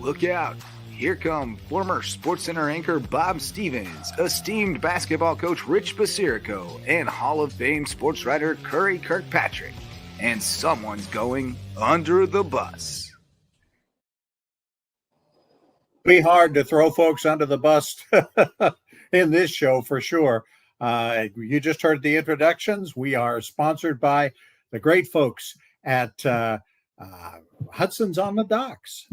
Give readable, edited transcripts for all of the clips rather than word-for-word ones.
Look out. Here come former SportsCenter anchor Bob Stevens, esteemed basketball coach Rich Basirico, and Hall of Fame sports writer Curry Kirkpatrick. And someone's going under the bus. Be hard to throw folks under the bus in this show for sure. You just heard the introductions. We are sponsored by the great folks at Hudson's on the Docks,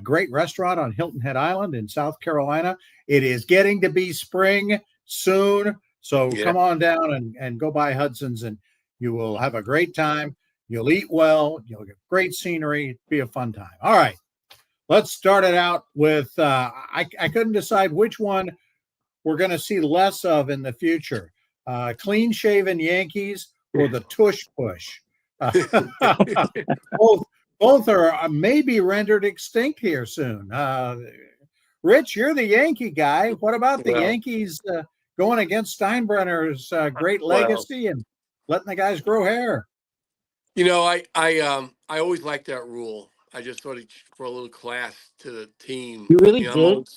great restaurant on Hilton Head Island in South Carolina. It is getting to be spring soon, so come on down and go by Hudson's, and you will have a great time. You'll eat well. You'll get great scenery. It'll be a fun time. All right, let's start it out with I couldn't decide which one we're going to see less of in the future, clean-shaven Yankees or the Tush Push. Both are maybe rendered extinct here soon. Rich, you're the Yankee guy. What about the Yankees going against Steinbrenner's great legacy and letting the guys grow hair? You know, I always liked that rule. I just thought it brought a little class to the team. You really did?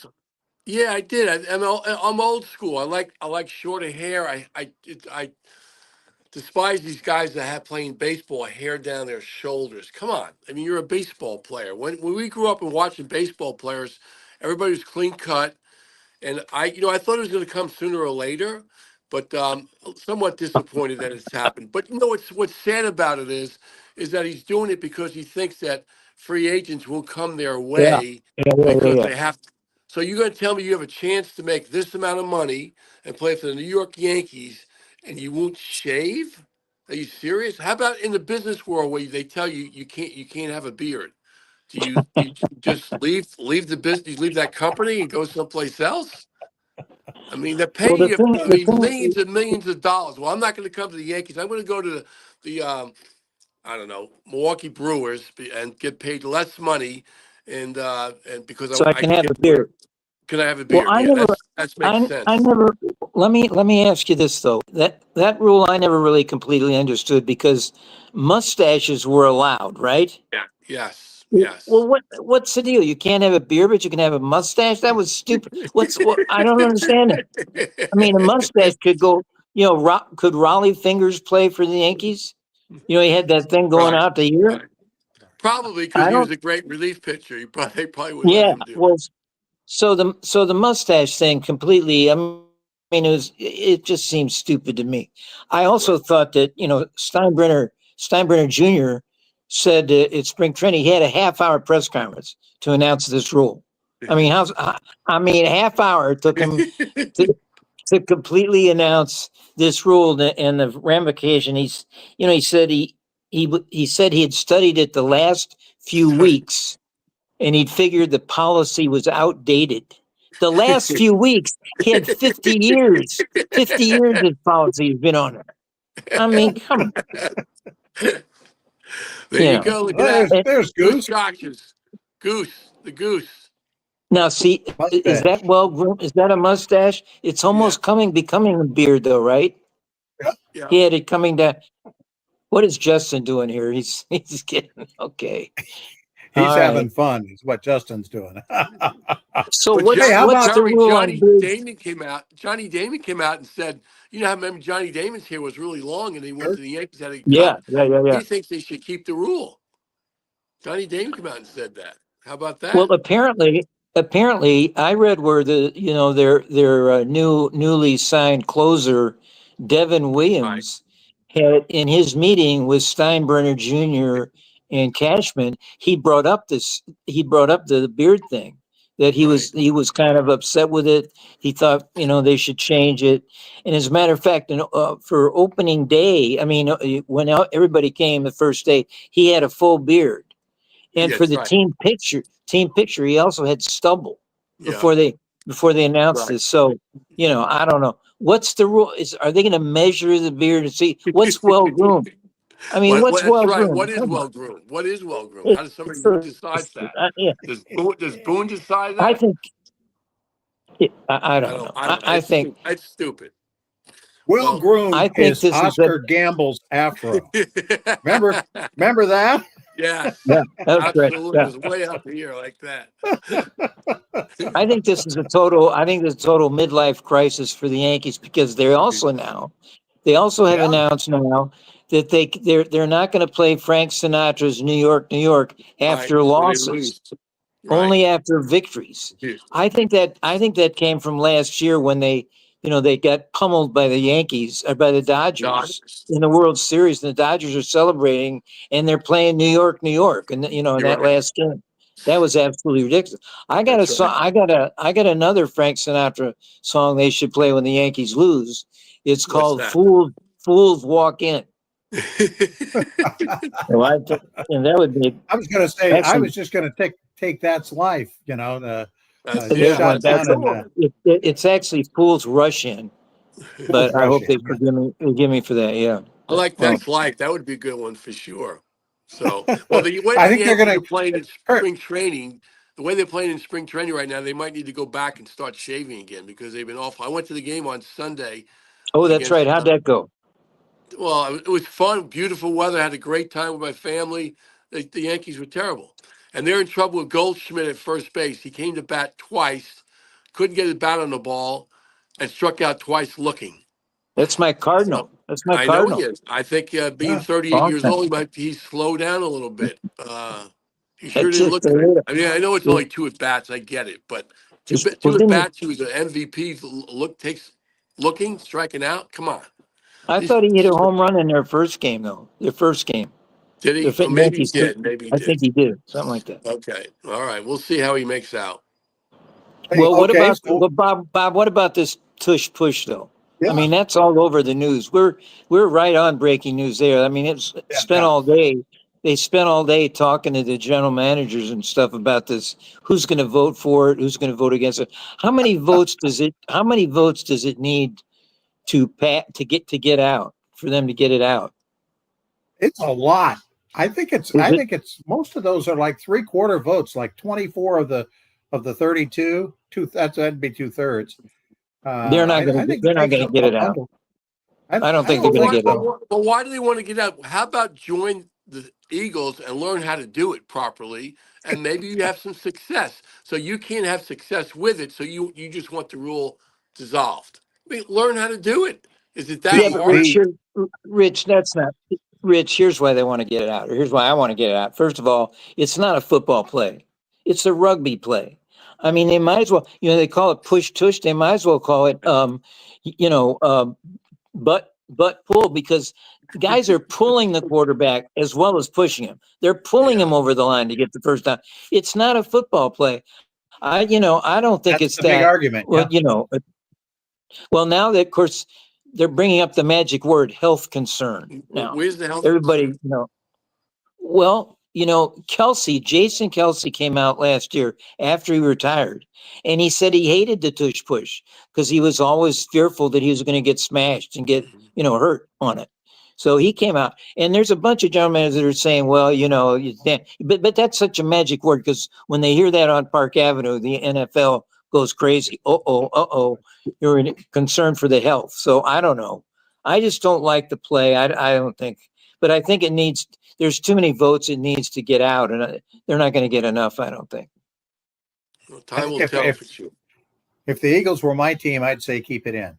Yeah, I did. I'm old school. I like shorter hair. I despise these guys that have playing baseball, hair down their shoulders. Come on. I mean, you're a baseball player. When we grew up and watching baseball players, everybody was clean cut. And I thought it was going to come sooner or later, but somewhat disappointed that it's happened. But what's sad about it is that he's doing it because he thinks that free agents will come their way because they have to. So you're going to tell me you have a chance to make this amount of money and play for the New York Yankees, and you won't shave? Are you serious? How about in the business world where they tell you you can't have a beard? Do you just leave the business, leave that company and go someplace else? I mean, they're paying you millions and millions of dollars. Well, I'm not going to come to the Yankees. I'm going to go to the I don't know, Milwaukee Brewers and get paid less money, and because I can have a beard. Can I have a beard? Well, that makes sense. I never. Let me ask you this though. That rule I never really completely understood because mustaches were allowed, right? Yeah. Yes. Yes. Well, what's the deal? You can't have a beard, but you can have a mustache. That was stupid. I don't understand it. I mean, a mustache could go. Could Raleigh Fingers play for the Yankees? He had that thing going out the ear. Right. Probably because he was a great relief pitcher. They probably would let him do it. Well, so the mustache thing completely. I mean, it just seems stupid to me. I also thought that Steinbrenner Jr. said at spring training he had a half-hour press conference to announce this rule. I mean, a half hour it took him to completely announce this rule and the ramification. He said he said he had studied it the last few weeks and he'd figured the policy was outdated. The last few weeks, he had 50 years. 50 years of policy has been on it. I mean, come on. There you go. Look at that. There's Goose. The goose. Now, see, is that well groomed? Is that a mustache? It's almost becoming a beard, though, right? Yeah. He had it coming down. What is Justin doing here? He's getting okay. He's having fun. Is what Justin's doing. So what's the rule? Johnny Damon came out and said, I remember Johnny Damon's hair was really long, and he went to the Yankees. Had a cut. Yeah. He thinks they should keep the rule. Johnny Damon came out and said that. How about that? Well, apparently, I read where their newly signed closer, Devin Williams, had in his meeting with Steinbrenner Jr. and Cashman, he brought up the beard thing, that he was kind of upset with it. He thought they should change it. And as a matter of fact, for opening day, I mean, when everybody came the first day, he had a full beard. And for the team picture, he also had stubble before they announced this. So, I don't know. What's the rule? Are they going to measure the beard and see what's well groomed? I mean, what's well groomed? What is well groomed? What is well groomed? How does somebody decide that? Does Boone decide that? I think. I don't know. I think it's stupid. Well groomed is Oscar Gamble's afro. Remember that? Yes, Yeah, that was correct. absolutely. It Yeah. was way up here like that. I think this is a total. I think this is a total midlife crisis for the Yankees because they also have Yeah. announced now that they're not going to play Frank Sinatra's New York, New York Right. after When they losses, lose. Right. only after victories. I think that came from last year when they got pummeled by the Yankees or by the Dodgers Dodgers. in the World Series, and the Dodgers are celebrating, and they're playing New York, New York, and in You're that right. last game. That was absolutely ridiculous. I got a That's song. right. I got another Frank Sinatra song they should play when the Yankees lose. It's What's called that? "Fools Walk In." Well, and that would be I was going to say, I actually was just going to take That's Life, the well, shot That's a down good and one. it's actually "Fools Rush In," Fools but I Rush hope In. they Yeah. forgive me for that. Yeah. I like Well, That's Life. That would be a good one for sure. So, well, the way I the think they're Yankees going are playing in to. spring training, the way they're playing in spring training right now, they might need to go back and start shaving again because they've been awful. I went to the game on Sunday oh, that's right. against. How'd that go? Well, it was fun, beautiful weather. I had a great time with my family. The Yankees were terrible, and they're in trouble with Goldschmidt at first base. He came to bat twice, couldn't get his bat on the ball, and struck out twice looking. That's my So Cardinal. That's my I know he Cardinal. is. I think being Yeah. 38 years Awesome. old, he slow down a little bit. He sure It's didn't just look good. I mean, I know it's only two at bats. I get it, but well, two at didn't he, bats. He was an MVP. Looking, striking out. Come on. I He's, thought he hit a home run in their first game though. Their first game. did The he? Or maybe he Yankees. did. Maybe he I did. think he did something like that. Okay. All right. We'll see how he makes out. Hey, Well, what okay. about So, Bob? What about this Tush Push though? I yeah. mean, that's all over the news. We're right on breaking news there. I mean, it's Yeah. spent Yeah. all day. They spent all day talking to the general managers and stuff about this. Who's going to vote for it? Who's going to vote against it? How many votes does it need to get out for them to get it out? It's a lot. I think it's. Is I it? think it's. Most of those are like 3/4 votes, like 24 of the 32. That'd be 2/3. They're not going I to. think They're it not takes going to get a it out. bundle. I don't I think don't they're But going to think why? get it out. so. But why do they want to get out? How about join the Eagles and learn how to do it properly, and maybe you have some success. So you can't have success with it. So you just want the rule dissolved. I mean, learn how to do it. Is it that Yeah, The but hard? Rich, the Rich, that's not Rich. Here's why they want to get it out. Or here's why I want to get it out. First of all, it's not a football play; it's a rugby play. I mean, they might as well. They call it push tush. They might as well call it, you know, butt pull because the guys are pulling the quarterback as well as pushing him. They're pulling Yeah. him over the line to get the first down. It's not a football play. I don't think That's it's the big that. argument. Well, Yeah. well, now that, of course, they're bringing up the magic word health concern. Now, Where's the health everybody, concern? well, Jason Kelsey came out last year after he retired, and he said he hated the tush push because he was always fearful that he was going to get smashed and get, Mhm. hurt on it. So he came out, and there's a bunch of general managers that are saying, well, you can't, but that's such a magic word because when they hear that on Park Avenue, the NFL goes crazy. You're concerned for the health. So I don't know. I just don't like the play. I don't think, but I think it needs. There's too many votes. It needs to get out, and they're not going to get enough. I don't think. Well, I time think will if tell if for sure. if the Eagles were my team, I'd say keep it in.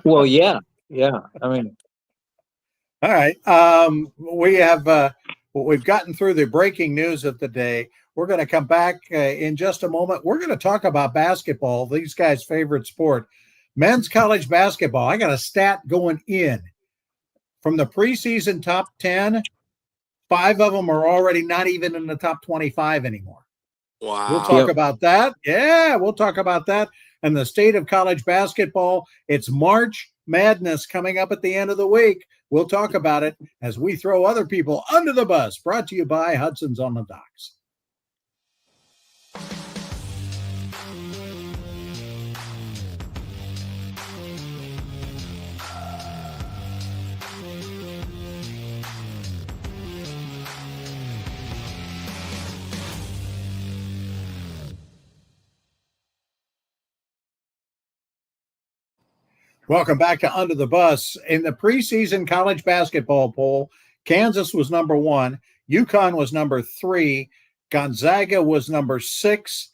Well, yeah, yeah. I mean, All right. We've gotten through the breaking news of the day. We're going to come back in just a moment. We're going to talk about basketball, these guys' favorite sport, men's college basketball. I got a stat going in from the preseason top 10. 5 of them are already not even in the top 25 anymore. We'll talk Wow. yep. about that. Yeah, we'll talk about that and the state of college basketball. It's March Madness coming up at the end of the week. We'll talk about it as we throw other people under the bus. Brought to you by Hudson's on the Docks. Welcome back to Under the Bus. In the preseason college basketball poll, Kansas was number 1. UConn was number 3. Gonzaga was number 6.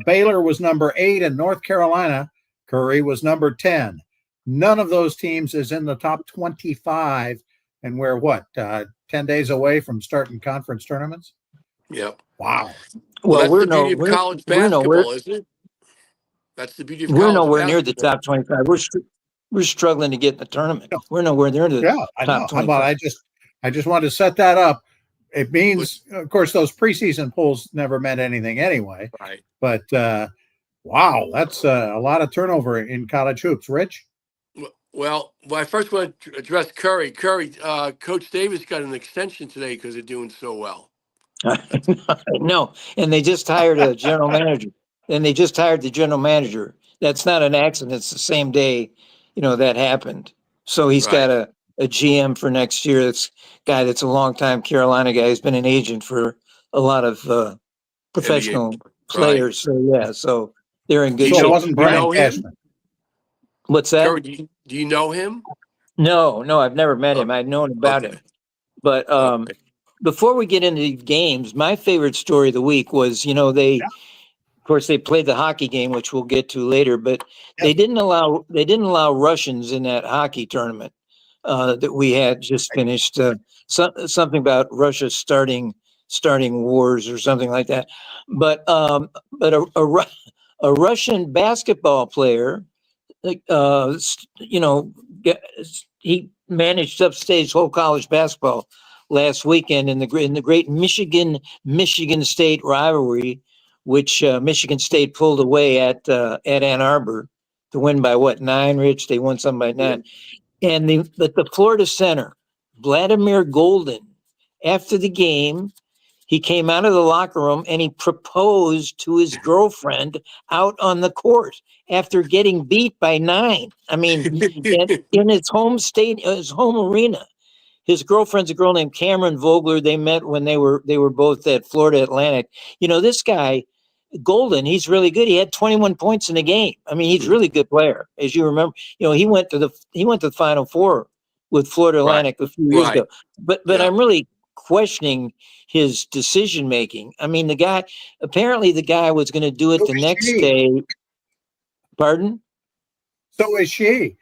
Baylor was number 8. And North Carolina, Curry, was number 10. None of those teams is in the top 25. And we're 10 days away from starting conference tournaments? Yep. Wow. Well, that's we're the beauty of college basketball, isn't it? That's the beauty of college basketball. We're nowhere near the top 25. We're struggling to get in the tournament. We're nowhere near the top 25. How about I just wanted to set that up. It means, of course, those preseason polls never meant anything anyway. Right. But wow, that's a lot of turnover in college hoops. Rich? Well, I first want to address Curry. Coach Davis got an extension today because they're doing so well. No, and they just hired a general manager. And they just hired the general manager. That's not an accident. It's the same day, that happened. So he's got a GM for next year. That's a guy that's a longtime Carolina guy. He's been an agent for a lot of professional players. So so they're in good shape. So it wasn't Brian Cashman. What's that? Curry, do you know him? No, I've never met him. I've known about him. But before we get into the games, my favorite story of the week was, of course, they played the hockey game, which we'll get to later, but they didn't allow Russians in that hockey tournament that we had just finished. Something about Russia starting wars or something like that. But a Russian basketball player, he managed to upstage whole college basketball last weekend in the great Michigan State rivalry, which Michigan State pulled away at Ann Arbor to win by 9, Rich? They won something by 9. And the Florida center, Vladimir Golden, after the game, he came out of the locker room and he proposed to his girlfriend out on the court after getting beat by 9. I mean, in his home state, his home arena. His girlfriend's a girl named Cameron Vogler. They met when they were both at Florida Atlantic. This guy, Golden, he's really good. He had 21 points in the game. I mean, he's a really good player. As you remember, he went to the Final Four with Florida Atlantic a few years ago. But I'm really questioning his decision making. I mean, the guy was going to do it the next day. Pardon? So is she.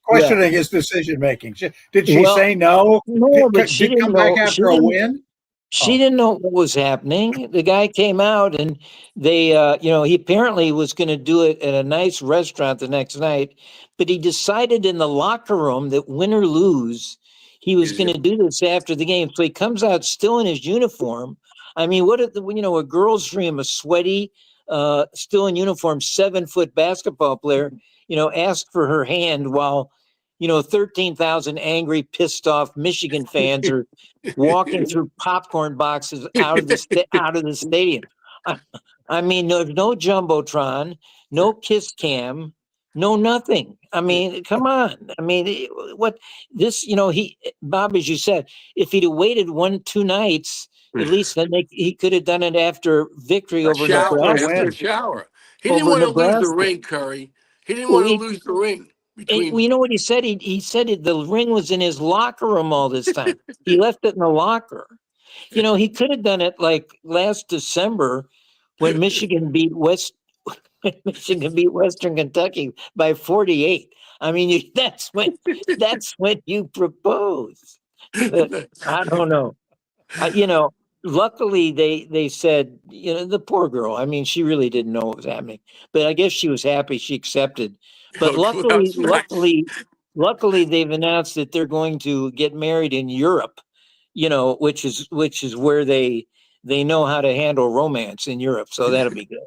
Questioning his decision making. Did she say no? No, but she didn't come know, back after a win. She didn't know what was happening. The guy came out and they, he apparently was going to do it at a nice restaurant the next night, but he decided in the locker room that win or lose, he was going to do this after the game. So he comes out still in his uniform. I mean, a girl's dream, a sweaty, still in uniform, 7-foot basketball player, asked for her hand while, 13,000 angry, pissed off Michigan fans are walking through popcorn boxes out of the stadium. I mean, there's no jumbotron, no kiss cam, no nothing. I mean, come on. I mean, Bob, as you said, if he'd have waited 1-2 nights, at least then he could have done it after victory over Nebraska. After a shower. He didn't want to lose the ring, Curry. He didn't want to lose the ring. You know what he said? He said the ring was in his locker room all this time. He left it in the locker. He could have done it like last December when Michigan beat Western Kentucky by 48. I mean, that's when you propose. I don't know. Luckily they said, the poor girl, I mean, she really didn't know what was happening, but I guess she was happy she accepted. But luckily they've announced that they're going to get married in Europe, which is where they know how to handle romance in Europe. So that'll be good.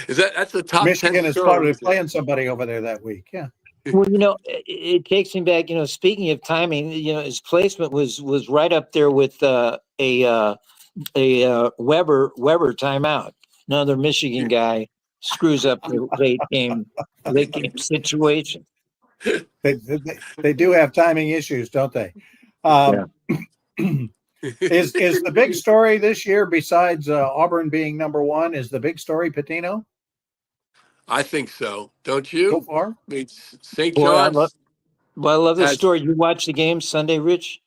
That's the top Michigan 10 is probably playing somebody over there that week. Yeah. Well, it takes me back. Speaking of timing, his placement was right up there with a Weber timeout. Another Michigan guy screws up the late game situation. They do have timing issues, don't they? Is the big story this year, besides Auburn being number 1, is the big story Pitino? I think so. Don't you? So far? I mean, St. John's. Well, I love the Has story. You watched the game Sunday, Rich?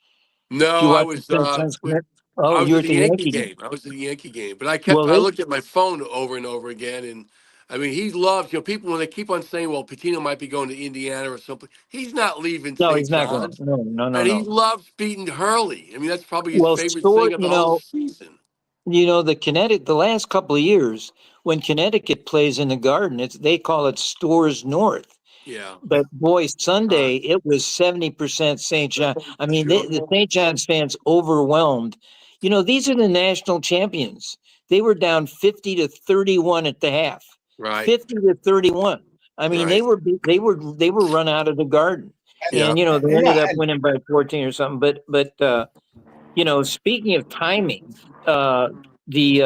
Did no, you I watch the was St. John's Connect? Oh, I was you were at at the the Yankee Yankee game. game. I was at the Yankee game, but Well, I they, looked at my phone over and over again, and I mean, he loves, people when they keep on saying, well, Patino might be going to Indiana or something. He's not leaving no, St. he's not going. John's, No, no, no, and he no. loves beating Hurley. I mean, that's probably his Well, favorite thing of the whole season. the last couple of years when Connecticut plays in the Garden, they call it Stores North. Yeah. But boy, Uh, Sunday it was 70% St. John. I mean, sure. the St. John's fans overwhelmed. These are the national champions. They were down 50-31 at the half. Right. 50-31. I mean, Right. they were run out of the Garden, Yeah. and they Yeah, ended up winning by 14 or something. But speaking of timing, the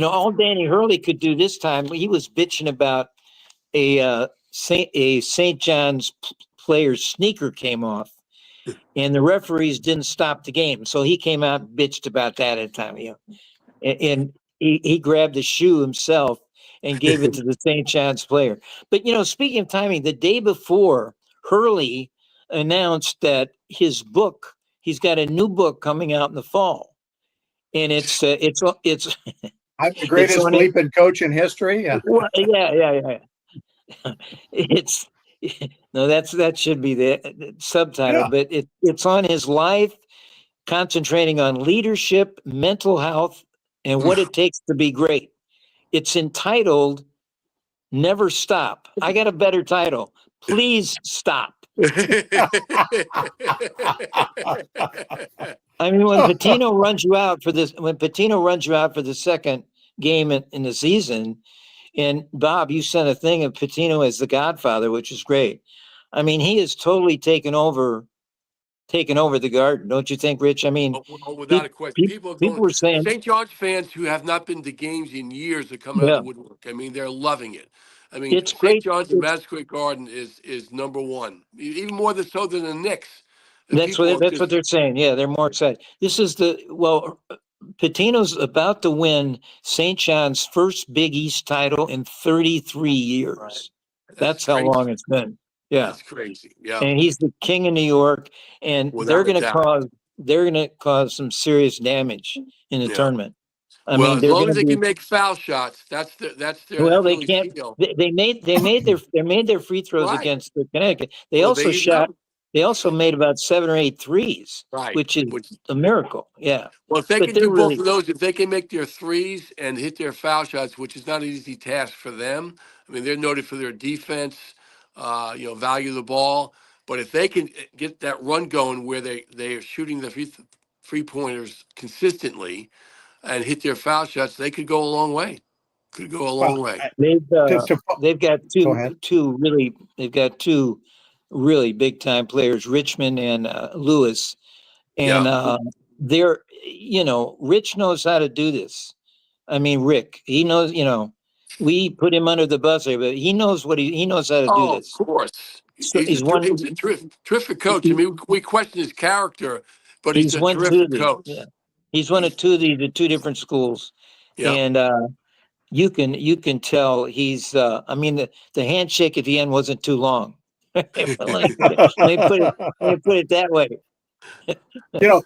all Danny Hurley could do this time, he was bitching about a St. John's player's sneaker came off, and the referees didn't stop the game. So he came out and bitched about that at the time. And he grabbed the shoe himself and gave it to the St. John's player. But speaking of timing, the day before, Hurley announced that he's got a new book coming out in the fall, and it's I'm the it's greatest on it. bleeping coach in history. Yeah. Well, yeah. It's no, that should be the subtitle, Yeah. but it's on his life, concentrating on leadership, mental health, and what it takes to be great. It's entitled "Never Stop." I got a better title. Please stop. I mean, when Patino runs you out for the second game in the season, and Bob, you sent a thing of Patino as the Godfather, which is great. I mean, he has totally taken over the Garden, don't you think, Rich? I mean, Well, without pe- a question, pe- people are people going. were saying, St. John's fans who have not been to games in years are coming out of the yeah, woodwork. I mean, they're loving it. I mean, it's St. great. John's and Madison Square Garden is number one, even more so than the Knicks. The That's people what are that's what just they're saying. Yeah, they're more excited. This is Patino's about to win St. John's first Big East title in 33 right. years. That's That's how long crazy. it's been. Yeah. That's crazy. Yeah, And he's the king of New York, and without a doubt. they're gonna cause some serious damage in the Yeah. tournament. I Well, mean, as they're long as gonna they be can make foul shots, that's their well. They Achilles can't. heel. They made their free throws Right. against the Connecticut. They Well, there also you go. shot. They also made about 7 or 8 threes, Right. which is Which a miracle. Yeah, Well, if they but can they're do both really of those, if they can make their threes and hit their foul shots, which is not an easy task for them. I mean, they're noted for their defense, value the ball. But if they can get that run going where they are shooting the three pointers consistently and hit their foul shots, they could go a long way. Could go a long Well, way. they've to, uh, to they've got go ahead. they've got two really big time players, Richmond and Lewis, and Yeah. they're Rich knows how to do this. I mean, Rick, he knows. We put him under the bus here, but he knows he knows how to do Oh, of this. course. So he's He's a terrific coach. I he, mean, we question his character, but he's he's a won terrific Tudy. coach. Yeah, he's one of Tudy, the two different schools, Yeah. and you can tell he's. I mean, the handshake at the end wasn't too long. let me put it. Let me put it that way.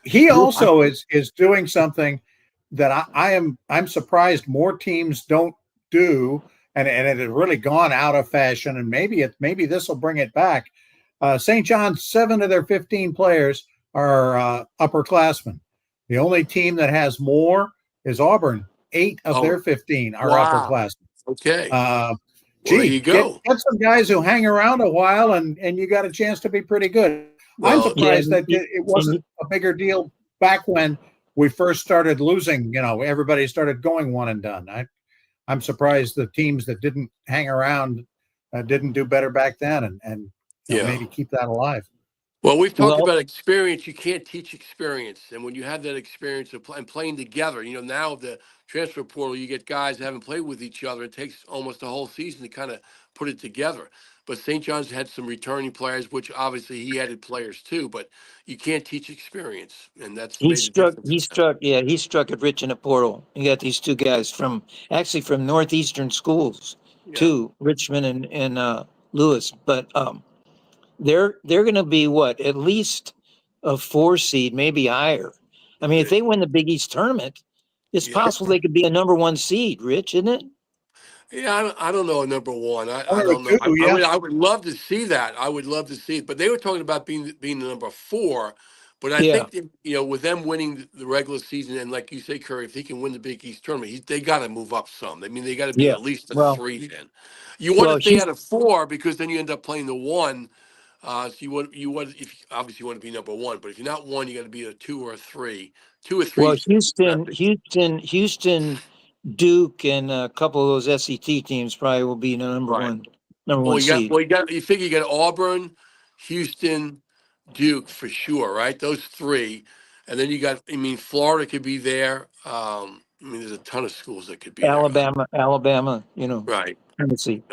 He also is doing something that I'm surprised more teams don't do, and it has really gone out of fashion. And maybe this will bring it back. St. John's, 7 of their 15 players are upperclassmen. The only team that has more is Auburn. 8 of Oh, their 15 are wow. upperclassmen. Okay. Uh, Well, there Gee, you get go. some guys who hang around a while, and you got a chance to be pretty good. I'm Well, Yeah, surprised that it wasn't a bigger deal back when we first started losing. Everybody started going one and done. I'm surprised the teams that didn't hang around didn't do better back then, and yeah. maybe keep that alive. Well, we've talked well, about experience. You can't teach experience. And when you have that experience of and playing together, now the transfer portal, you get guys that haven't played with each other. It takes almost a whole season to kind of put it together. But St. John's had some returning players, which obviously he added players too. But you can't teach experience. And that's he made a struck. difference. He struck. Yeah, he struck it rich in a portal. You got these two guys from northeastern schools, Yeah. too, Richmond and Lewis. But they're going to be what, at least a 4 seed, maybe higher. I mean, if they win the Big East tournament, it's Yeah. possible they could be a number 1 seed, Rich, isn't it? Yeah, I don't know a number one. I One or don't know. two, yeah. I would love to see that. I would love to see it. But they were talking about being the number 4. But I Yeah. think that, with them winning the regular season, and like you say, Curry, if he can win the Big East tournament, they got to move up some. I mean, they got to be Yeah. at least a Well, 3 then. You want to stay she's at a 4 because then you end up playing the 1. So if obviously you want to be number 1, but if you're not 1, you got to be a 2 or a 3. 2 or 3. well, Houston, Duke, and a couple of those SEC teams probably will be the number Right. one seed. You figure you got Auburn, Houston, Duke for sure, right? Those 3, and then you got. I mean, Florida could be there. I mean, there's a ton of schools that could be there. Alabama, Right. Tennessee.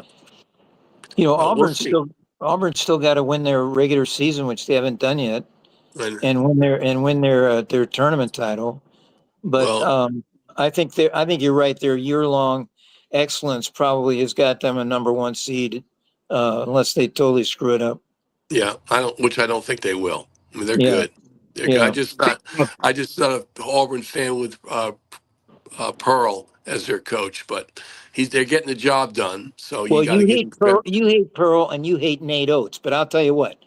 We'll see. Auburn's still got to win their regular season, which they haven't done yet, And, and win their tournament title. But well, I think you're right. Their year-long excellence probably has got them a number 1 seed, unless they totally screw it up. yeah, which I don't think they will. I mean, they're Yeah, good. They're good. yeah. I just not an Auburn fan with Pearl as their coach, but they're getting the job done. So you Well, got to give him credit. You hate Pearl, and you hate Nate Oates. But I'll tell you what,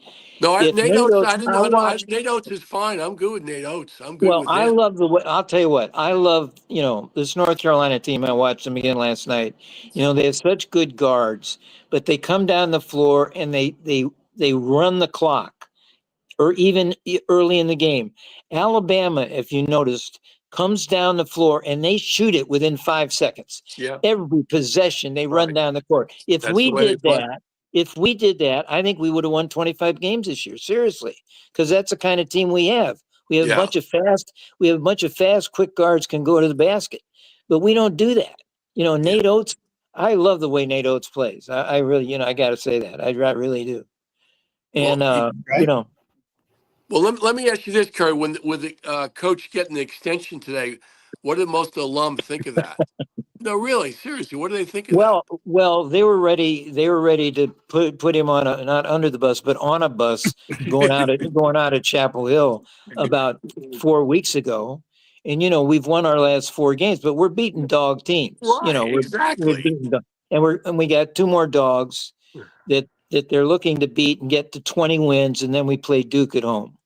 No, if Nate Nate Oates. Oates, I didn't I know. watched. Nate Oates is fine. I'm good with Nate Oates. I'm good Well, with I him. love the way. I'll tell you what. I love this North Carolina team. I watched them again last night. They have such good guards, but they come down the floor and they run the clock, or even early in the game. Alabama, if you noticed, comes down the floor and they shoot it within 5 seconds. Yeah, Every possession they run right. down the court. If That's the we way they did play. that, I think we would have won 25 games this year. Seriously, because that's the kind of team we have. We have a bunch of fast, quick guards can go to the basket, but we don't do that. Nate Oates. I love the way Nate Oates plays. I really, I got to say that. I really do. And Well, Well, let me ask you this, Curry. With the coach getting the extension today, what did most alum think of that? No, really, seriously, what do they think of that? Well, they were ready. They were ready to put him on not under the bus, but on a bus going out of Chapel Hill about 4 weeks ago. And we've won our last 4 games, but we're beating dog teams. Right, We're exactly. beating dog, and we got 2 more dogs that they're looking to beat and get to 20 wins, and then we play Duke at home.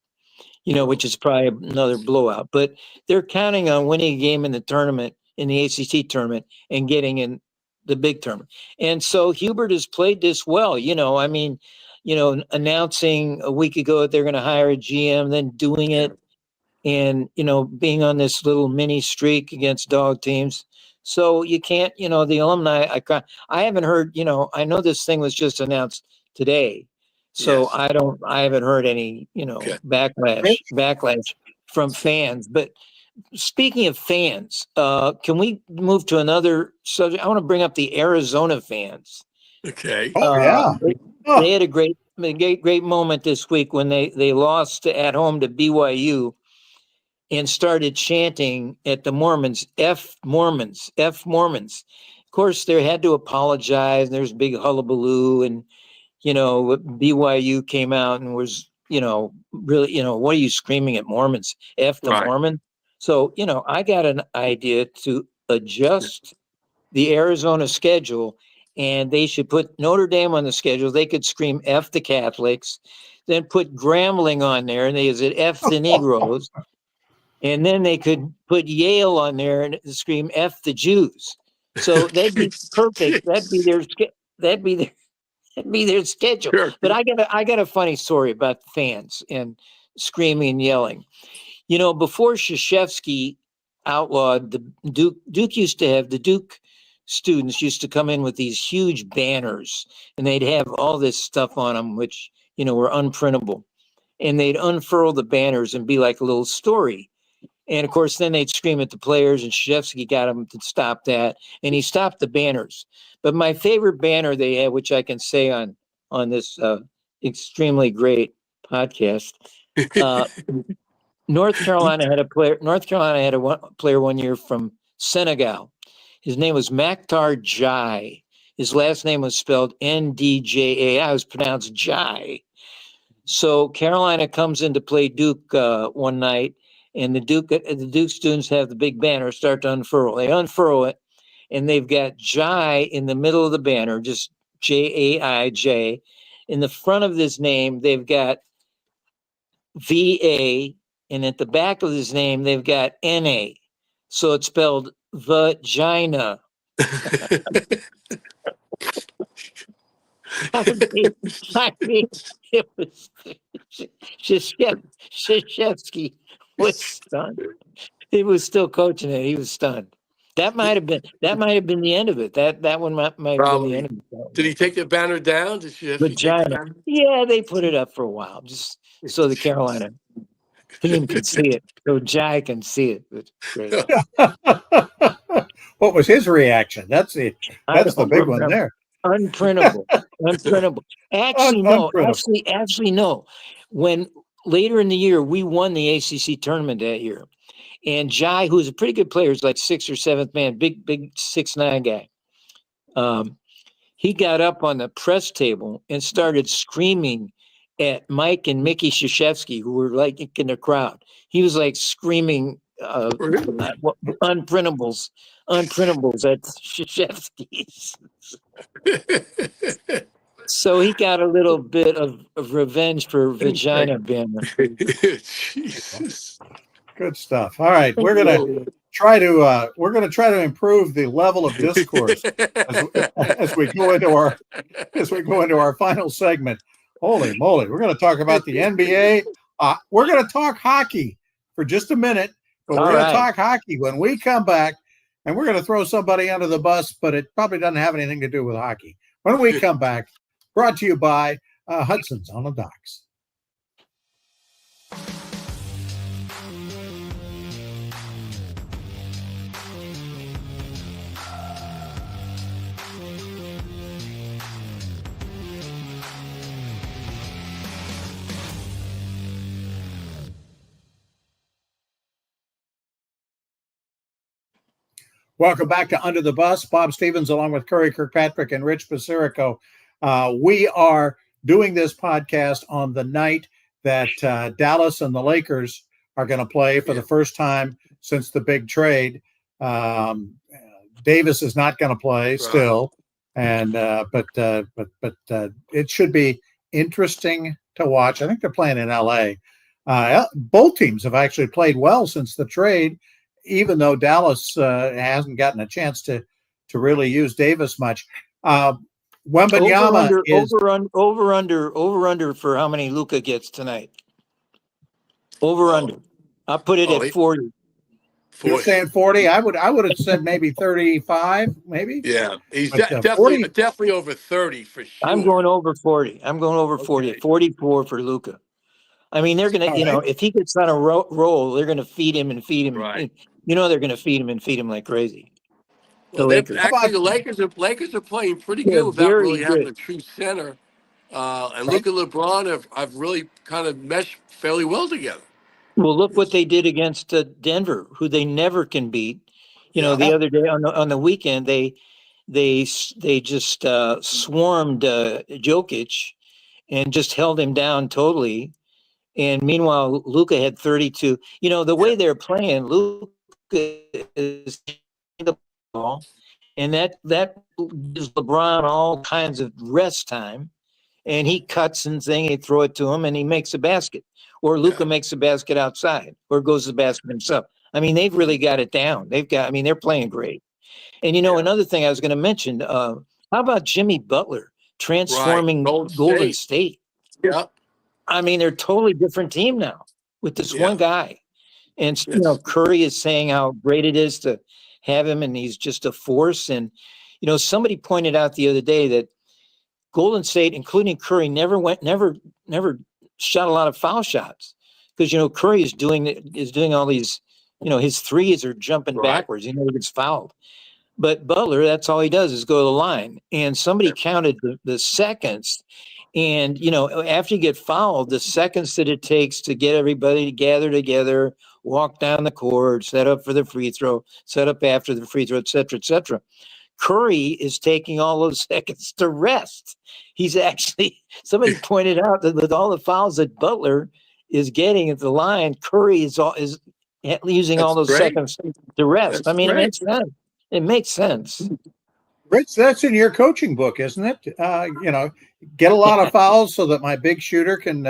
Which is probably another blowout. But they're counting on winning a game in the tournament, in the ACC tournament, and getting in the big tournament. And so Hubert has played this well. I mean, announcing a week ago that they're going to hire a GM, then doing it, and being on this little mini streak against dog teams. So you can't, the alumni. I haven't heard. I know this thing was just announced today. So Yes. I haven't heard any, Okay. backlash from fans. But speaking of fans, can we move to another subject? I want to bring up the Arizona fans. Okay. They had a great moment this week when they lost at home to BYU and started chanting at the Mormons, F Mormons, F Mormons. Of course, they had to apologize. There's a big hullabaloo, and BYU came out and was, really, what are you screaming at Mormons? F the Right. Mormon. So, I got an idea to adjust the Arizona schedule, and they should put Notre Dame on the schedule. They could scream F the Catholics, then put Grambling on there, and they said F the Negroes. And then they could put Yale on there and scream F the Jews. So that'd be perfect. That'd be their schedule. Sure. But I got a funny story about the fans and screaming and yelling. Before Krzyzewski outlawed the Duke used to have the Duke students used to come in with these huge banners, and they'd have all this stuff on them, which were unprintable, and they'd unfurl the banners and be like a little story. And of course, then they'd scream at the players, and Krzyzewski got him to stop that, and he stopped the banners. But my favorite banner they had, which I can say on this extremely great podcast, North Carolina had a player. North Carolina had a player 1 year from Senegal. His name was Maktar Jai. His last name was spelled Ndja. I was pronounced Jai. So Carolina comes in to play Duke one night, and the Duke students have the big banner start to unfurl. They unfurl it, and they've got Jai in the middle of the banner, just Jaij. In the front of this name, they've got VA, and at the back of his name, they've got NA. So it's spelled vagina. I mean, it was Krzyzewski was stunned. He was still coaching it. He was stunned. That might have been the end of it. That one might have been the end Probably. of it. Did he take the banner down? Did she take the Vagina. banner? Yeah, they put it up for a while, just so the Carolina team can see it, so Jai can see it. It's great. What was his reaction? That's the big one there. Unprintable. Actually, no. Unprintable. Actually, no. When later in the year we won the ACC tournament that year, and Jai, who's a pretty good player, is like 6th or 7th man, big 6'9" guy. He got up on the press table and started screaming at Mike and Mickey Krzyzewski, who were like in the crowd. He was like screaming unprintables at Krzyzewski's. So he got a little bit of revenge for vagina banner. Jesus. Good stuff. All right, we're gonna try to improve the level of discourse as we go into our final segment. Holy moly, we're going to talk about the NBA. We're going to talk hockey for just a minute, but we're going to talk hockey when we come back, and we're going to throw somebody under the bus, but it probably doesn't have anything to do with hockey. When we come back, brought to you by Hudson's on the Docks. Welcome back to Under the Bus. Bob Stevens along with Curry Kirkpatrick and Rich Basirico. We are doing this podcast on the night that Dallas and the Lakers are going to play for the first time since the big trade. Davis is not going to play still, and but it should be interesting to watch. I think they're playing in LA. Both teams have actually played well since the trade, even though Dallas hasn't gotten a chance to really use Davis much. Wembanyama is over under for how many Luka gets tonight. Over under. I'll put it at 40. You're saying 40? I would have said maybe 35, maybe. Yeah, he's definitely over 30 for sure. I'm going over 40. I'm going over 40. Okay. 44 for Luka. I mean, they're going to, if he gets on a roll, they're going to feed him and feed him. Right. They're going to feed him like crazy. Well, the Lakers are playing pretty good without really having a true center. And Luka and LeBron have really kind of meshed fairly well together. Well, look what they did against Denver, who they never can beat. The other day on the weekend, they just swarmed Jokic and just held him down totally. And meanwhile, Luka had 32. The way they're playing, Luka is the ball, and that gives LeBron all kinds of rest time, and he cuts and they throw it to him, and he makes a basket, or Luka makes a basket outside, or goes to the basket himself. I mean, they've really got it down. They're playing great. And another thing I was going to mention, how about Jimmy Butler transforming Golden State? Yeah. I mean, they're a totally different team now with this one guy. And, Curry is saying how great it is to have him, and he's just a force. And, somebody pointed out the other day that Golden State, including Curry, never shot a lot of foul shots because, Curry is doing all these, his threes are jumping backwards. He never gets fouled. But Butler, that's all he does is go to the line. And somebody counted the seconds. And, after you get fouled, the seconds that it takes to get everybody to gather together, walk down the court, set up for the free throw, set up after the free throw, et cetera, et cetera. Curry is taking all those seconds to rest. He's actually, somebody pointed out that with all the fouls that Butler is getting at the line, Curry is using all That's those great. seconds to rest. That's I mean, it great. makes sense. It makes sense. Rich, that's in your coaching book, isn't it? Get a lot of fouls so that my big shooter can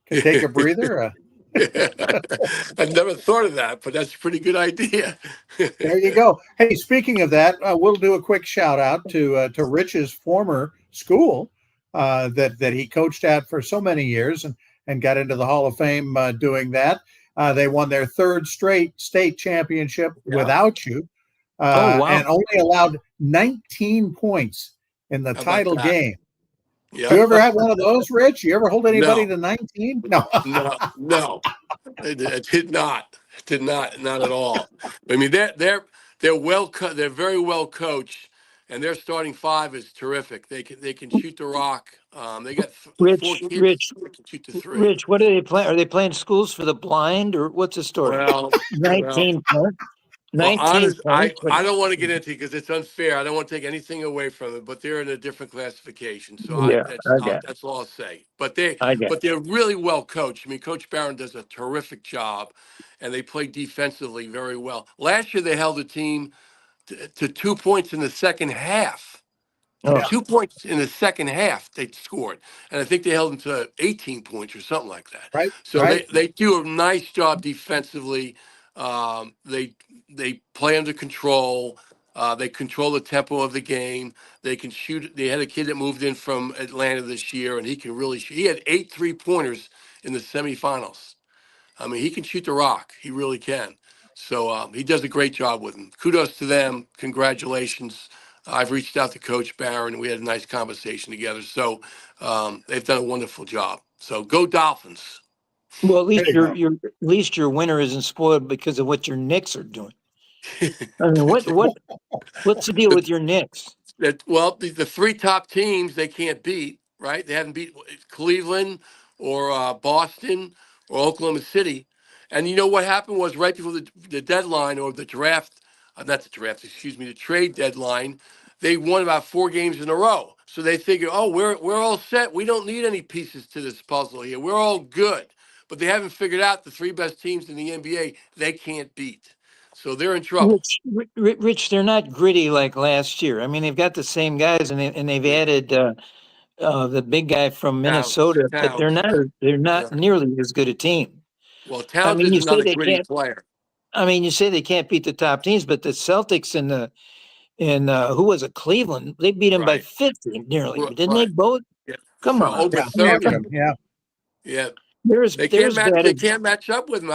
take a breather. I've never thought of that, but that's a pretty good idea. There you go. Hey, speaking of that, we'll do a quick shout out to Rich's former school that he coached at for so many years and got into the Hall of Fame doing that. They won their third straight state championship without you, Oh, wow. and only allowed 19 points in the How about title that? game. Yeah. You ever have one of those, Rich? You ever hold anybody No. to 19? No. No. It did not. It did not. Not at all. I mean, they're they're very well coached, and their starting five is terrific. They can shoot the rock. They got four Rich, kids Rich, that can shoot the three. Rich, what are they playing? Are they playing schools for the blind or what's the story? Well, 19 points. Well, 19 honest, I, points. I don't want to get into it because it's unfair. I don't want to take anything away from it, but they're in a different classification. So Yeah, I got it. that's all I'll say. I got But they're really well coached. I mean, Coach Barron does a terrific job, and they play defensively very well. Last year they held the team to 2 points in the second half. Oh, 2 points in the second half they scored, and I think they held them to 18 points or something like that. Right. So Right. they do a nice job defensively. They play under control. They control the tempo of the game. They can shoot. They had a kid that moved in from Atlanta this year, and he can really shoot. He had 8 3-pointers in the semifinals. I mean, he can shoot the rock. He really can. So he does a great job with them. Kudos to them. Congratulations. I've reached out to Coach Barron, and we had a nice conversation together. So they've done a wonderful job. So go Dolphins. well, at There least you go. your winter isn't spoiled because of what your Knicks are doing. I mean, what's the deal with your Knicks? Well, the three top teams they can't beat, right? They haven't beat Cleveland or Boston or Oklahoma City. And you know what happened was right before the deadline or the draft, not the draft, excuse me, the trade deadline, they won about 4 games in a row. So they figure, oh, we're all set. We don't need any pieces to this puzzle here. We're all good. But they haven't figured out the 3 best teams in the NBA they can't beat. So they're in trouble. Rich, they're not gritty like last year. I mean, they've got the same guys, and they've added the big guy from Minnesota, but Towns. they're Yeah. not nearly as good a team. Well, I Towns mean, you is not say a they gritty can't. player. I mean, you say they can't beat the top teams, but the Celtics and who was it? Cleveland. They beat them by Right. 50 nearly, didn't they Right. both? Yeah. Come So on. over Yeah. 30. Yeah. Yeah. There's They can't match. bad. They can't match up with them.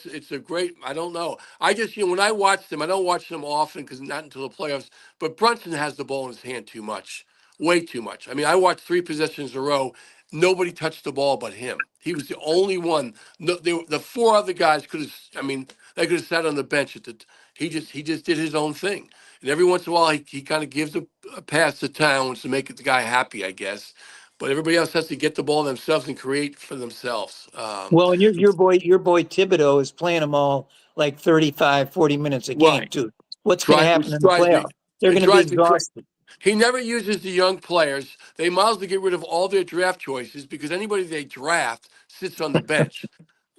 It's a great. I don't know. I just when I watch them, I don't watch them often because not until the playoffs. But Brunson has the ball in his hand too much, way too much. I mean, I watched 3 possessions in a row. Nobody touched the ball but him. He was the only one. No, the 4 other guys could have. I mean, they could have sat on the bench at the. He just did his own thing. And every once in a while, he kind of gives a pass to Towns to make the guy happy, I guess. But everybody else has to get the ball themselves and create for themselves. Well, and your boy Thibodeau is playing them all like 35, 40 minutes a game Right. too. What's going to happen Which in the drives me. playoffs? They're It going to be drives me crazy. exhausted. He never uses the young players. They might as well get rid of all their draft choices because anybody they draft sits on the bench.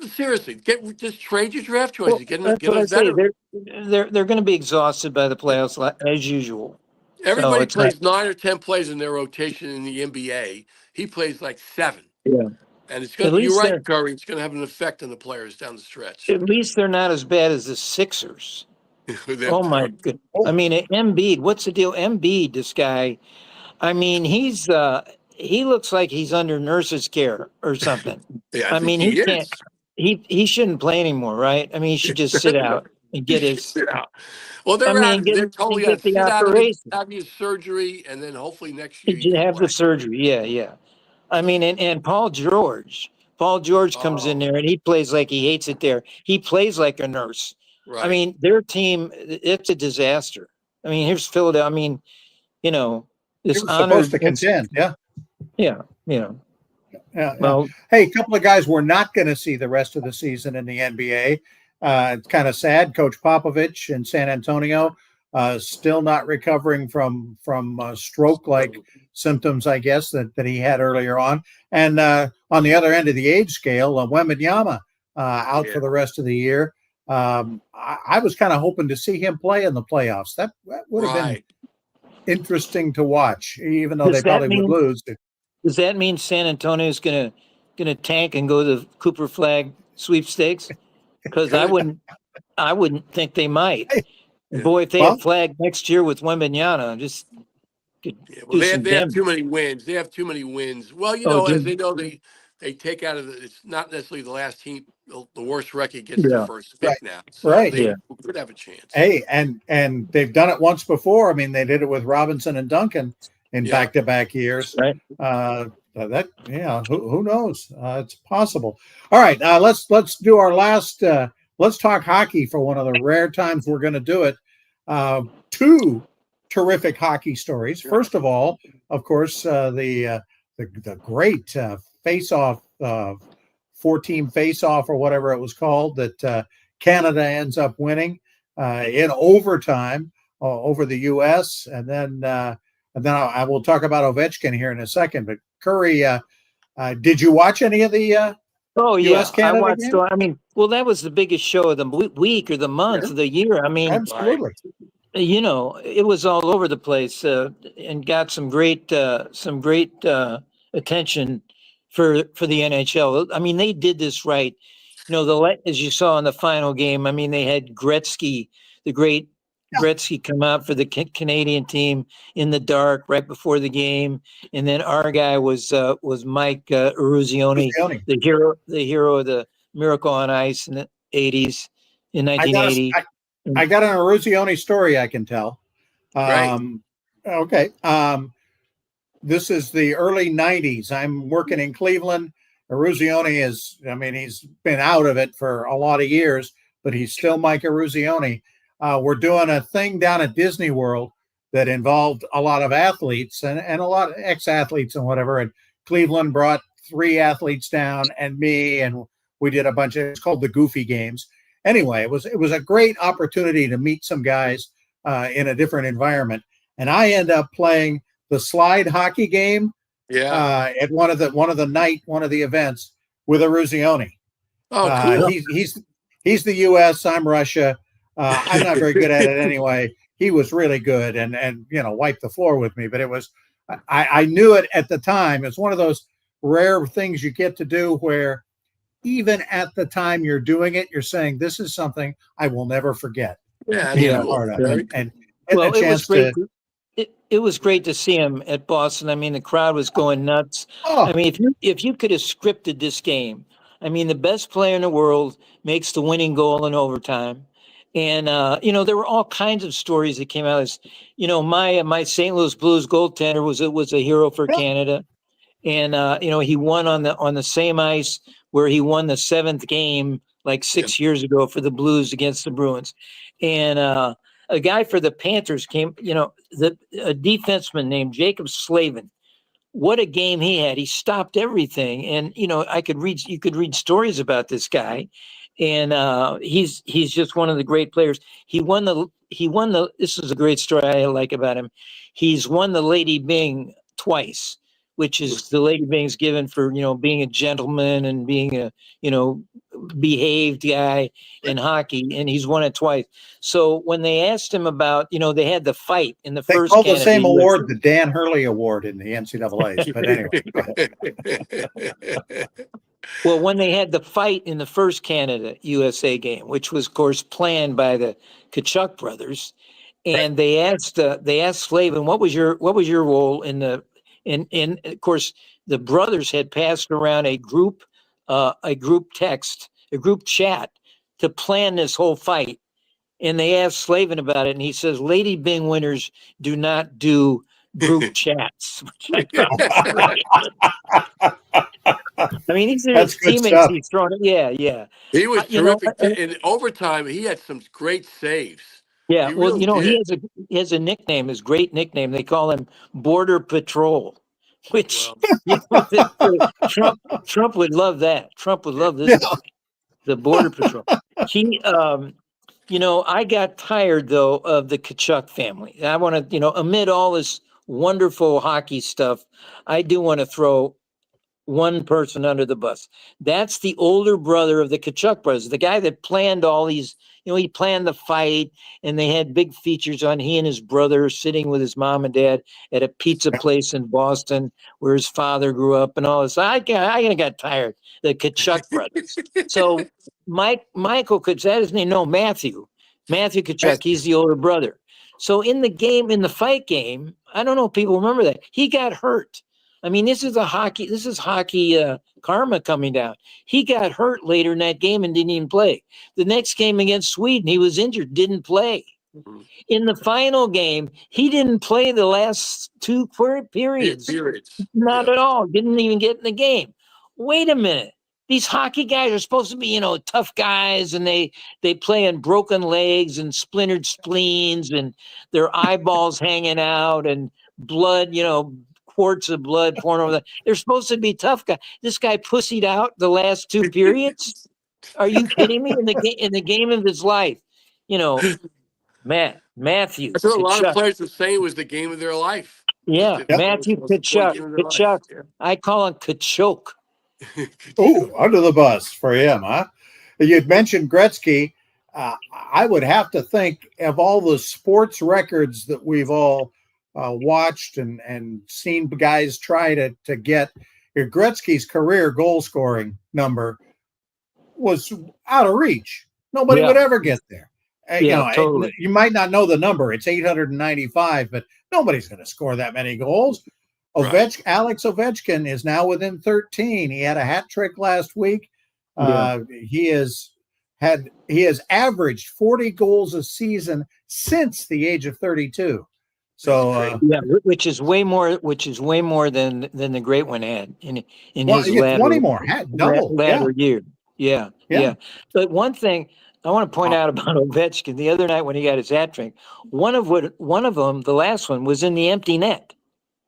Seriously, just trade your draft choices. Well, that's Get what a I say. veteran. They're going to be exhausted by the playoffs as usual. So Everybody it's not. plays 9 or 10 plays in their rotation in the NBA. He plays like 7, Yeah. and it's At gonna. You're least right, they're Curry. It's gonna have an effect on the players down the stretch. at least they're not as bad as the Sixers. They're Oh my goodness. I mean, Embiid, what's the deal? Embiid, this guy. I mean, he looks like he's under nurse's care or something. Yeah, I I think mean, he he can't. is. He shouldn't play anymore, right? I mean, he should just sit out and He get should his. sit out. Well, I they're out mean, of it. They're totally out. get the Sit out of it, operation. have your surgery, and then hopefully next year He you should can have the play. surgery. Yeah, yeah. I mean, and Paul George. Paul George comes in Oh, there and he plays like he hates it there. He plays like a nurse. I right. mean, their team, it's a disaster. I mean, here's Philadelphia. I mean, you know, It this was supposed honored. to contend. Yeah. Yeah, yeah. Yeah. Well, Hey, a couple of guys we're not going to see the rest of the season in the NBA. It's kind of sad. Coach Popovich in San Antonio still not recovering from stroke-like symptoms, I guess, that he had earlier on. And on the other end of the age scale, Wembanyama out for the rest of the year. I was kind of hoping to see him play in the playoffs. That would have been interesting to watch, even though they probably would lose. Does that mean San Antonio is gonna tank and go to the Cooper Flag sweepstakes? Because I wouldn't think they might. Boy, if they have Flag next year with Wembanyama, just they have too many wins. They have too many wins. Well, as they know, they take out of it's not necessarily the last team. The worst record gets the first pick now. So they could have a chance. Hey, and they've done it once before. I mean, they did it with Robinson and Duncan in back-to-back years. Right. Who knows? It's possible. All right, let's do our last. Let's talk hockey for one of the rare times we're going to do it. Two terrific hockey stories. First of all, of course, the great face-off, 4-team face-off or whatever it was called that Canada ends up winning in overtime over the U.S. And then I will talk about Ovechkin here in a second. But Curry, did you watch any of the US Canada I watched. game? I mean, that was the biggest show of the week or the month of the year. I mean, absolutely. It was all over the place and got some great attention for the NHL. I mean, they did this right. As you saw in the final game, I mean, they had Gretzky, the great Gretzky, come out for the Canadian team in the dark right before the game, and then our guy was Mike Eruzione, the hero of the Miracle on Ice in the 80s, in 1980. I got an Eruzione story I can tell. Okay. This is the early 90s. I'm working in Cleveland. Eruzione he's been out of it for a lot of years, but he's still Mike Eruzione. We're doing a thing down at Disney World that involved a lot of athletes and a lot of ex-athletes and whatever. And Cleveland brought 3 athletes down and me, and we did a bunch of, it's called the Goofy Games. Anyway, it was a great opportunity to meet some guys in a different environment. And I end up playing the slide hockey game at one of the events with Eruzione. Oh, cool. He's the U.S. I'm Russia. I'm not very good at it anyway. He was really good and wiped the floor with me. But it was, I knew it at the time. It's one of those rare things you get to do where even at the time you're doing it, you're saying, this is something I will never forget. Yeah. Part of it. And well, it was great. It was great to see him at Boston. I mean, the crowd was going nuts. I mean, if you could have scripted this game, I mean, the best player in the world makes the winning goal in overtime. And, there were all kinds of stories that came out. As, my St. Louis Blues goaltender was a hero for Canada. And, he won on the same ice where he won the 7th game like 6 years ago for the Blues against the Bruins. And a guy for the Panthers came, a defenseman named Jacob Slavin. What a game he had. He stopped everything. And, you could read stories about this guy. And he's just one of the great players. He won the, this is a great story I like about him. He's won the Lady Byng twice, which is the Lady Byng's given for, being a gentleman and being a, behaved guy in hockey, and he's won it twice. So when they asked him about, they had the fight in the first. They called the same award the Dan Hurley Award in the NCAA. But anyway. Well, when they had the fight in the first Canada USA game, which was, of course, planned by the Kachuk brothers, and they asked Slavin, what was your role in the and of course the brothers had passed around a group chat to plan this whole fight, and they asked Slavin about it, and he says Lady Byng winners do not do group chats. I mean, these are his teammates he's throwing. Yeah. He was terrific. In overtime, he had some great saves. Yeah, he has a nickname, his great nickname. They call him Border Patrol, which Trump would love that. Trump would love this guy, the Border Patrol. I got tired though of the Kachuk family. I want to, amid all this wonderful hockey stuff, I do want to throw one person under the bus. That's the older brother of the Kachuk brothers, the guy that planned all these. He planned the fight, and they had big features on he and his brother sitting with his mom and dad at a pizza place in Boston where his father grew up and all this. I got tired. The Kachuk brothers. So Michael Kachuk, that is his name. No, Matthew Kachuk. He's the older brother. So in the fight game, I don't know if people remember that he got hurt. I mean, this is hockey karma coming down. He got hurt later in that game and didn't even play. The next game against Sweden, he was injured, didn't play. Mm-hmm. In the final game, he didn't play the last two periods. Not at all. Didn't even get in the game. Wait a minute. These hockey guys are supposed to be, tough guys, and they play on broken legs and splintered spleens and their eyeballs hanging out and blood, quarts of blood pouring over. They're supposed to be tough guys. This guy pussied out the last two periods. Are you kidding me? In the game of his life, Matthew. That's what a lot of players are saying was the game of their life. Yeah, Matthew Kachuk. Yeah. I call him Kachuk. Oh, under the bus for him, huh? You'd mentioned Gretzky. I would have to think of all the sports records that we've all watched and seen guys try to get. Gretzky's career goal scoring number was out of reach. Nobody would ever get there. Totally. You might not know the number. It's 895, but nobody's going to score that many goals. Right. Alex Ovechkin is now within 13. He had a hat trick last week. He has averaged 40 goals a season since the age of 32. So which is way more than the great one had in his latter, 20 more, double latter year. Yeah. But one thing I want to point out about Ovechkin, the other night when he got his hat trick, one of them, the last one, was in the empty net.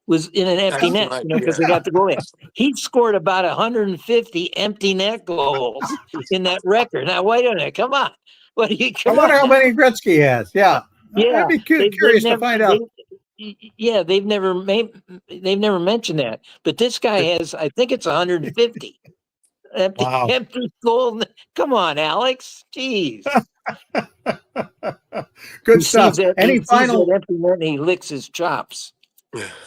Was in an empty net, because they got the goal in. He scored about 150 empty net goals in that record. Now, wait a minute, come on. I wonder how many Gretzky has. Yeah. I'd be curious to find out. They've never mentioned that. But this guy has, I think it's 150. Empty goal. Come on, Alex. Jeez. Good stuff. Any final empty net and he licks his chops.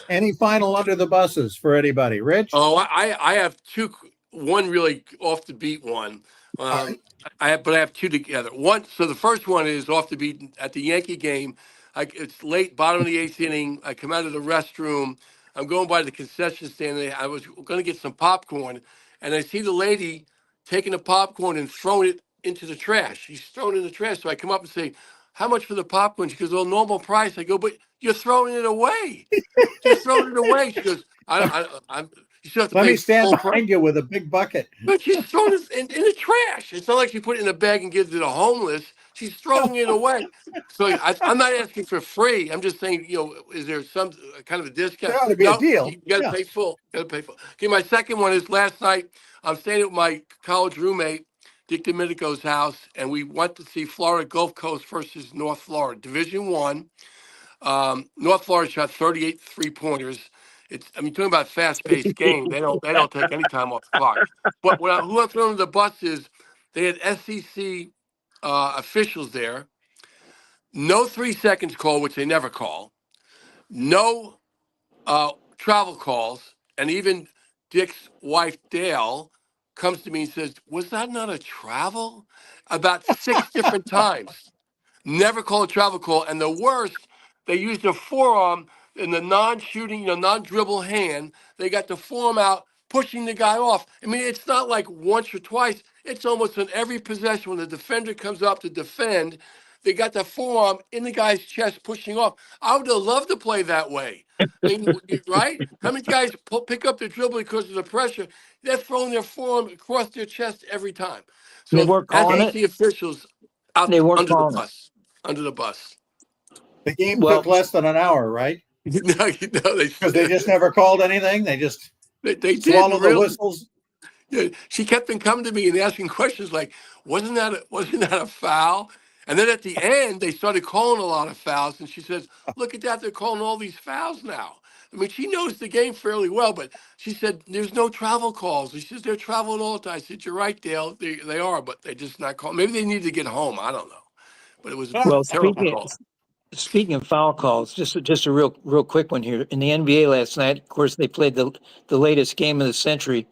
Any final under the buses for anybody, Rich? Oh, I have two. One really off the beat one. I have two together. So the first one is off the beat at the Yankee game. It's late, bottom of the eighth inning. I come out of the restroom. I'm going by the concession stand. I was going to get some popcorn, and I see the lady taking the popcorn and throwing it into the trash. She's throwing it in the trash. So I come up and say, "How much for the popcorn?" She goes, "Well, normal price." I go, "But you're throwing it away. You're throwing it away." She goes, "I'm." You still have to Let pay me stand full behind you with a big bucket. But she's throwing it in the trash. It's not like she put it in a bag and gives it to homeless. She's throwing it away. So I'm not asking for free. I'm just saying, is there some kind of a discount? There ought to be a deal. You got to pay full. Okay, my second one is last night. I'm staying with my college roommate, Dick Domenico's house, and we went to see Florida Gulf Coast versus North Florida, Division I. North Florida shot 38 3-pointers. Talking about fast-paced game. They don't take any time off the clock. But who I'm throwing the bus is they had SEC officials there. No 3 seconds call, which they never call. No travel calls, and even Dick's wife Dale comes to me and says, "Was that not a travel?" About 6 different times. Never call a travel call, and the worst, they used their forearm in the non-shooting, non-dribble hand. They got the forearm out, pushing the guy off. It's not like once or twice. It's almost on every possession when the defender comes up to defend, they got the forearm in the guy's chest, pushing off. I would have loved to play that way. Right? How many guys pick up the dribble because of the pressure? They're throwing their forearm across their chest every time. So they weren't calling it. The officials out they weren't under the bus. Under the bus. The game took less than an hour, right? No, because they just never called anything. They just they swallowed the whistles. Yeah, she kept on coming to me and asking questions like, "Wasn't that a foul?" And then at the end, they started calling a lot of fouls. And she says, look at that. They're calling all these fouls now. I mean, she knows the game fairly well, but she said, there's no travel calls. She says, they're traveling all the time. I said, you're right, Dale. They are, but they're just not calling. Maybe they need to get home. I don't know. But it was a Well, terrible call. speaking of foul calls, just a real quick one here. In the NBA last night, of course, they played the latest game of the century,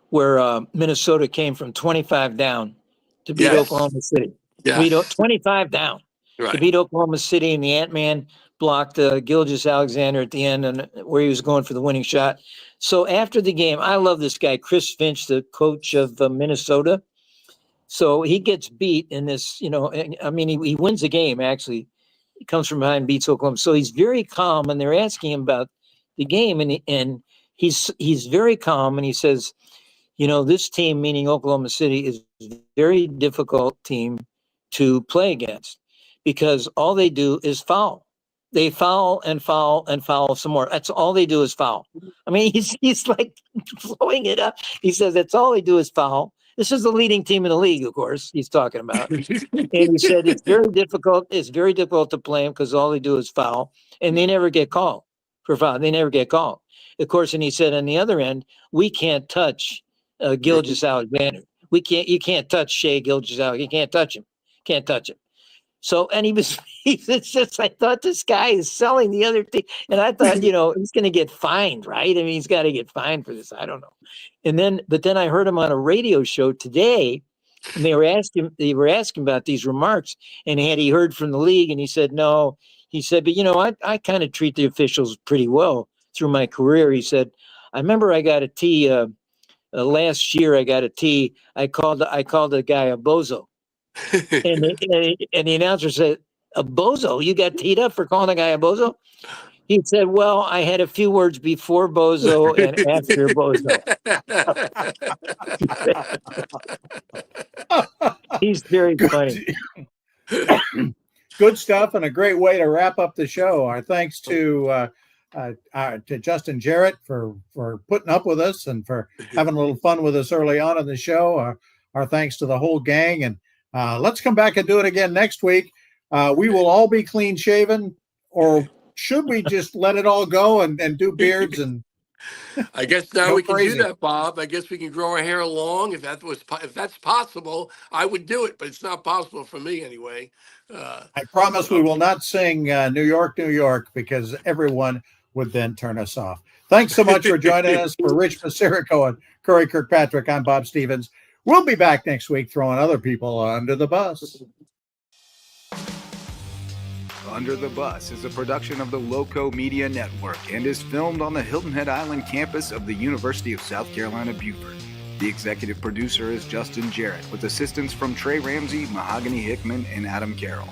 where Minnesota came from 25 down to beat Yes. Oklahoma City. Yes. 25 down to Right. beat Oklahoma City, and the Ant-Man blocked Gilgeous-Alexander at the end, and where he was going for the winning shot. So after the game, I love this guy, Chris Finch, the coach of Minnesota. So he gets beat in this, I mean, he wins the game, actually. He comes from behind, beats Oklahoma. So he's very calm, and they're asking him about the game, and he's very calm, and he says, this team, meaning Oklahoma City, is a very difficult team to play against because all they do is foul. They foul and foul and foul some more. That's all they do is foul. I mean, he's like blowing it up. He says that's all they do is foul. This is the leading team in the league, of course, he's talking about. And he said it's very difficult. It's very difficult to play them because all they do is foul, and they never get called for foul. They never get called. Of course, and he said on the other end, we can't touch Gilgeous-Alexander. You can't touch Shea Gilgeous-Alexander. You can't touch him. Can't touch him. So, and it's just, I thought this guy is selling the other team. And I thought, he's going to get fined, right? I mean, he's got to get fined for this. I don't know. But then I heard him on a radio show today, and they were asking about these remarks, and had he heard from the league? And he said, no. He said, but I kind of treat the officials pretty well through my career. He said, I remember I got a tee, last year I got a tee. I called the guy a bozo. And the announcer said, a bozo? You got teed up for calling a guy a bozo? He said, well, I had a few words before bozo and after bozo. He's very funny. Good stuff, and a great way to wrap up the show. Our thanks to Justin Jarrett for putting up with us and for having a little fun with us early on in the show. Our thanks to the whole gang, and let's come back and do it again next week. We will all be clean shaven, or should we just let it all go and do beards? And I guess now we can crazy. do that, Bob. I guess we can grow our hair long if that's possible. I would do it, but it's not possible for me anyway. I promise we will not sing New York, New York, because everyone would then turn us off. Thanks so much for joining us. For Rich Basirico and Curry Kirkpatrick, I'm Bob Stevens. We'll be back next week throwing other people under the bus. Under the Bus is a production of the Loco Media Network and is filmed on the Hilton Head Island campus of the University of South Carolina, Beaufort. The executive producer is Justin Jarrett, with assistance from Trey Ramsey, Mahogany Hickman, and Adam Carroll.